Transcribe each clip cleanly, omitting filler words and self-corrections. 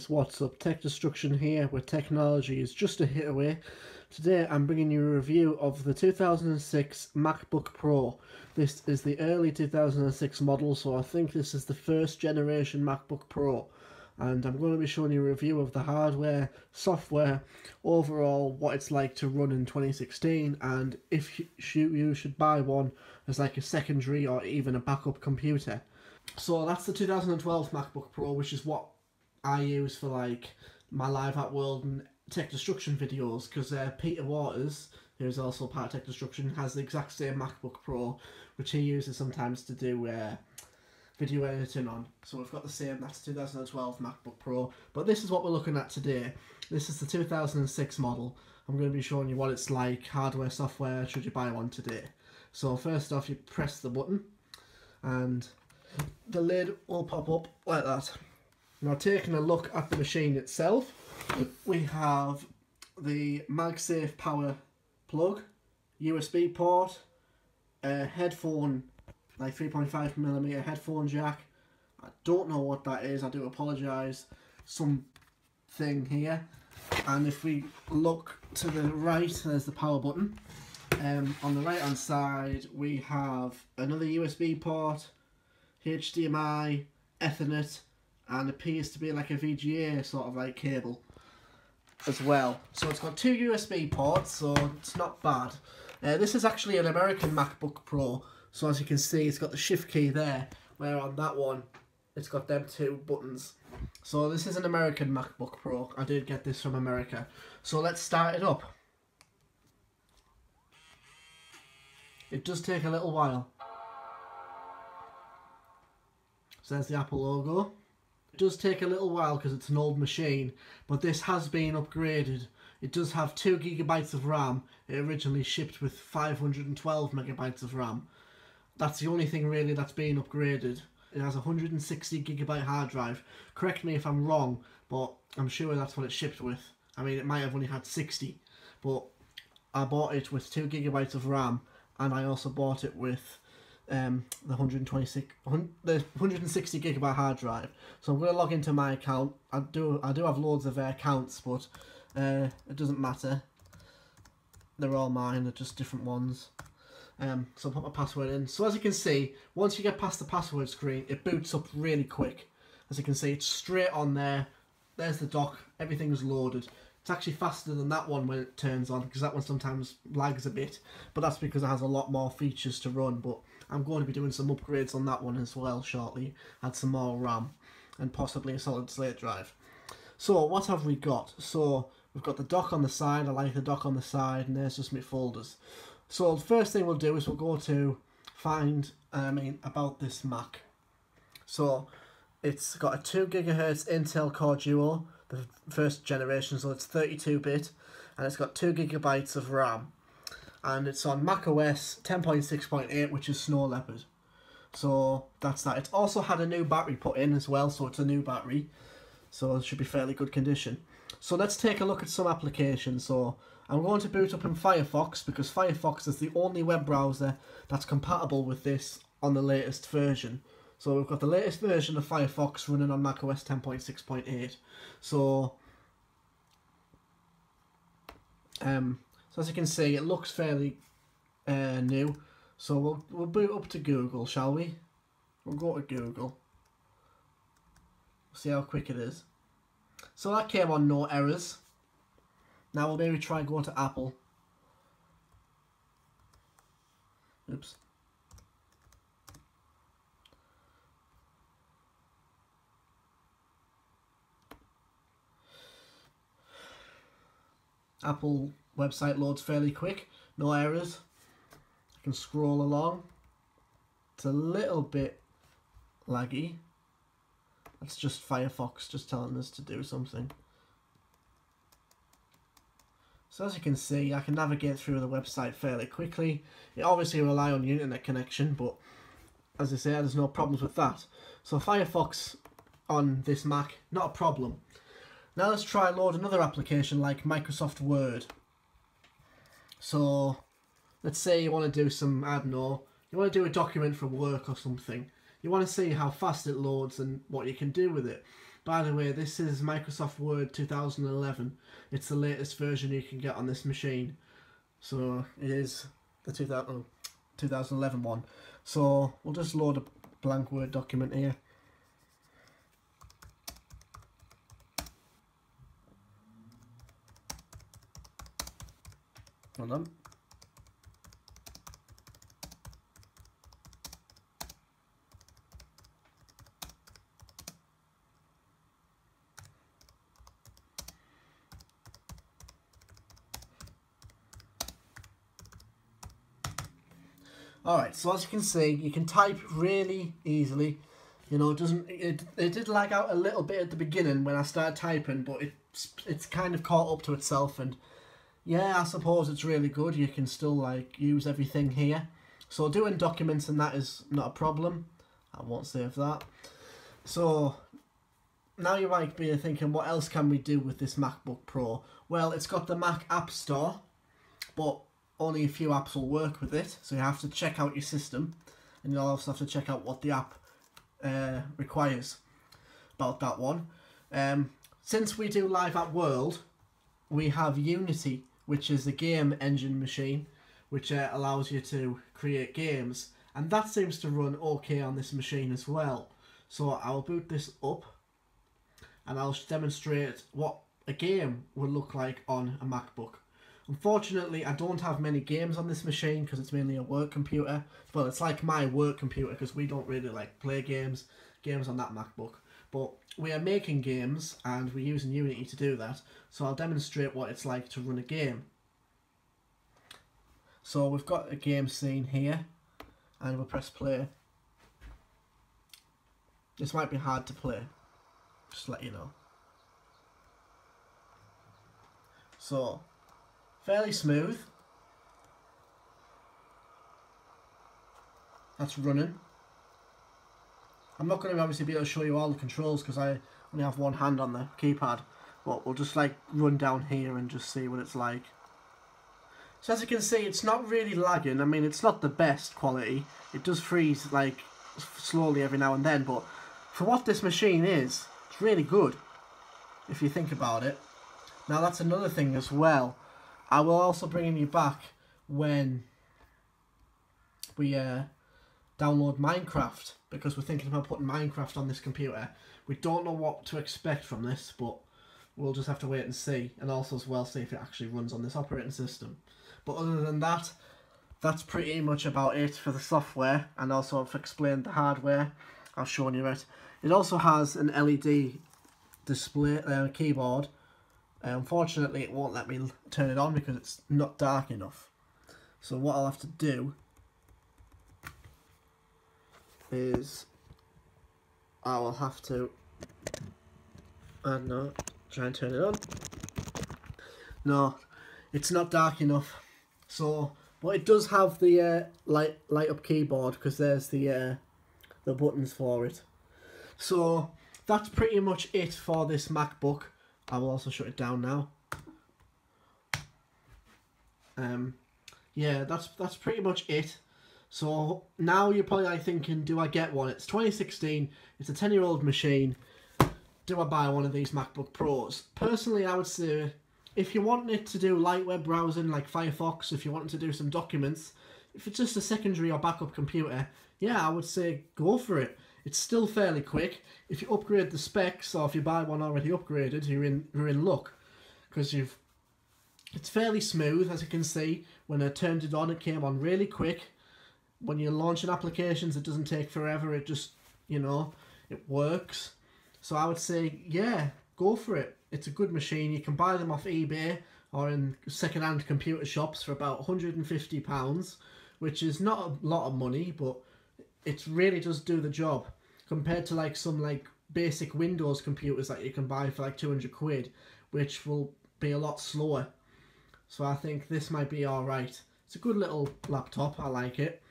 guys, what's up? Tech Destruction here, where technology is just a hit away. Today I'm bringing you a review of the 2006 MacBook Pro. This is the early 2006 model, so I think this is the first generation MacBook Pro. And I'm going to be showing you a review of the hardware, software, overall what it's like to run in 2016, and if you should buy one as like a secondary or even a backup computer. So that's the 2012 MacBook Pro, which is what I use for like my Live at World and Tech Destruction videos, because Peter Waters, who's also part of Tech Destruction, has the exact same MacBook Pro, which he uses sometimes to do video editing on. So we've got the same, that's 2012 MacBook Pro, but this is what we're looking at today. This is the 2006 model. I'm going to be showing you what it's like, hardware, software, should you buy one today. So first off, you press the button and the lid will pop up like that. Now, taking a look at the machine itself, we have the MagSafe power plug, USB port, a headphone, like 3.5mm headphone jack. I don't know what that is, I do apologise. Some thing here. And if we look to the right, there's the power button. On the right hand side we have another USB port, HDMI, Ethernet, and appears to be like a VGA sort of like cable as well. So it's got two USB ports, so it's not bad. This is actually an American MacBook Pro, so as you can see it's got the shift key there, where on that one it's got them two buttons. So this is an American MacBook Pro. I did get this from America. So let's start it up. It does take a little while. So there's the Apple logo. It does take a little while because it's an old machine, but this has been upgraded. It does have 2GB of RAM. It originally shipped with 512MB of RAM. That's the only thing really that's been upgraded. It has a 160GB hard drive. Correct me if I'm wrong, but I'm sure that's what it shipped with. I mean, it might have only had 60, but I bought it with 2GB of RAM, and I also bought it with the 160GB hard drive. So I'm going to log into my account. I do have loads of accounts, but it doesn't matter. They're all mine. They're just different ones. So I'll put my password in. So as you can see, once you get past the password screen, it boots up really quick. As you can see, it's straight on there. There's the dock. Everything's loaded. It's actually faster than that one when it turns on, because that one sometimes lags a bit, but that's because it has a lot more features to run. But I'm going to be doing some upgrades on that one as well shortly. Add some more RAM and possibly a solid state drive. So what have we got? So we've got the dock on the side. I like the dock on the side, and there's just my folders. So the first thing we'll do is we'll go to find about this Mac. So it's got a 2GHz Intel Core Duo, the first generation, so it's 32-bit, and it's got 2GB of RAM, and it's on macOS 10.6.8, which is Snow Leopard. So that's that. It's also had a new battery put in as well, so it's a new battery, so it should be fairly good condition. So let's take a look at some applications. So I'm going to boot up in Firefox, because Firefox is the only web browser that's compatible with this on the latest version. So we've got the latest version of Firefox running on macOS 10.6.8. So as you can see, it looks fairly new. So we'll boot up to Google, shall we? We'll go to Google. See how quick it is. So that came on no errors. Now we'll maybe try going to Apple. Oops. Apple website loads fairly quick, no errors. I can scroll along. It's a little bit laggy. That's just Firefox just telling us to do something. So as you can see, I can navigate through the website fairly quickly. It obviously relies on your internet connection, but as I say, there's no problems with that. So Firefox on this Mac, not a problem. Now let's try load another application like Microsoft Word. So let's say you want to do some, I don't know, you want to do a document for work or something. You want to see how fast it loads and what you can do with it. By the way, this is Microsoft Word 2011. It's the latest version you can get on this machine. So it is the 2011 one. So we'll just load a blank Word document here. Hold on. Alright, so as you can see, you can type really easily. You know, it did lag out a little bit at the beginning when I started typing, but it's kind of caught up to itself, and yeah, I suppose it's really good. You can still like use everything here. So doing documents and that is not a problem. I won't save that. So now you might be thinking, what else can we do with this MacBook Pro? Well, it's got the Mac App Store, but only a few apps will work with it. So you have to check out your system, and you'll also have to check out what the app requires about that one. Since we do Live at World, we have Unity, which is the game engine machine, which allows you to create games, and that seems to run okay on this machine as well. So I'll boot this up and I'll demonstrate what a game would look like on a MacBook. Unfortunately, I don't have many games on this machine because it's mainly a work computer. Well, it's like my work computer because we don't really like play games on that MacBook. But we are making games and we're using Unity to do that. So I'll demonstrate what it's like to run a game. So we've got a game scene here and we'll press play. This might be hard to play, just to let you know. So, fairly smooth. That's running. I'm not going to obviously be able to show you all the controls because I only have one hand on the keypad, but we'll just like run down here and just see what it's like. So as you can see, it's not really lagging. I mean, it's not the best quality. It does freeze like slowly every now and then, but for what this machine is, it's really good if you think about it. Now that's another thing as well. I will also bring you back when we download Minecraft, because we're thinking about putting Minecraft on this computer. We don't know what to expect from this, but we'll just have to wait and see, and also as well see if it actually runs on this operating system. But other than that, that's pretty much about it for the software, and also I've explained the hardware. I've shown you it. It also has an LED display keyboard. Unfortunately, it won't let me turn it on because it's not dark enough. So what I'll have to do is I will have to try and turn it on. No, it's not dark enough. So, but it does have the light up keyboard because there's the buttons for it. So that's pretty much it for this MacBook. I will also shut it down now. Yeah, that's pretty much it. So now you're probably like thinking, do I get one? It's 2016, it's a 10-year-old machine. Do I buy one of these MacBook Pros? Personally, I would say if you want it to do light web browsing like Firefox, if you want to do some documents, if it's just a secondary or backup computer, yeah, I would say go for it. It's still fairly quick. If you upgrade the specs, or if you buy one already upgraded, you're in luck, because it's fairly smooth, as you can see. When I turned it on, it came on really quick. When you're launching applications, it doesn't take forever. It just, you know, it works. So I would say, yeah, go for it. It's a good machine. You can buy them off eBay or in second-hand computer shops for about £150, which is not a lot of money, but it really does do the job. Compared to like some like basic Windows computers that you can buy for like 200 quid, which will be a lot slower. So I think this might be alright. It's a good little laptop, I like it.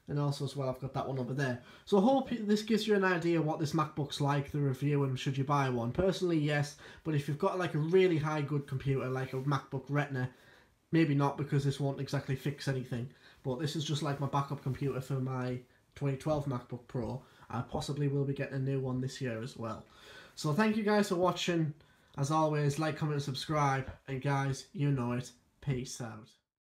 And also as well, I've got that one over there. So I hope this gives you an idea what this MacBook's like, the review, and should you buy one. Personally, yes, but if you've got like a really high good computer, like a MacBook Retina, maybe not, because this won't exactly fix anything. But this is just like my backup computer for my 2012 MacBook Pro. I possibly will be getting a new one this year as well. So thank you guys for watching. As always, like, comment, and subscribe. And guys, you know it. Peace out.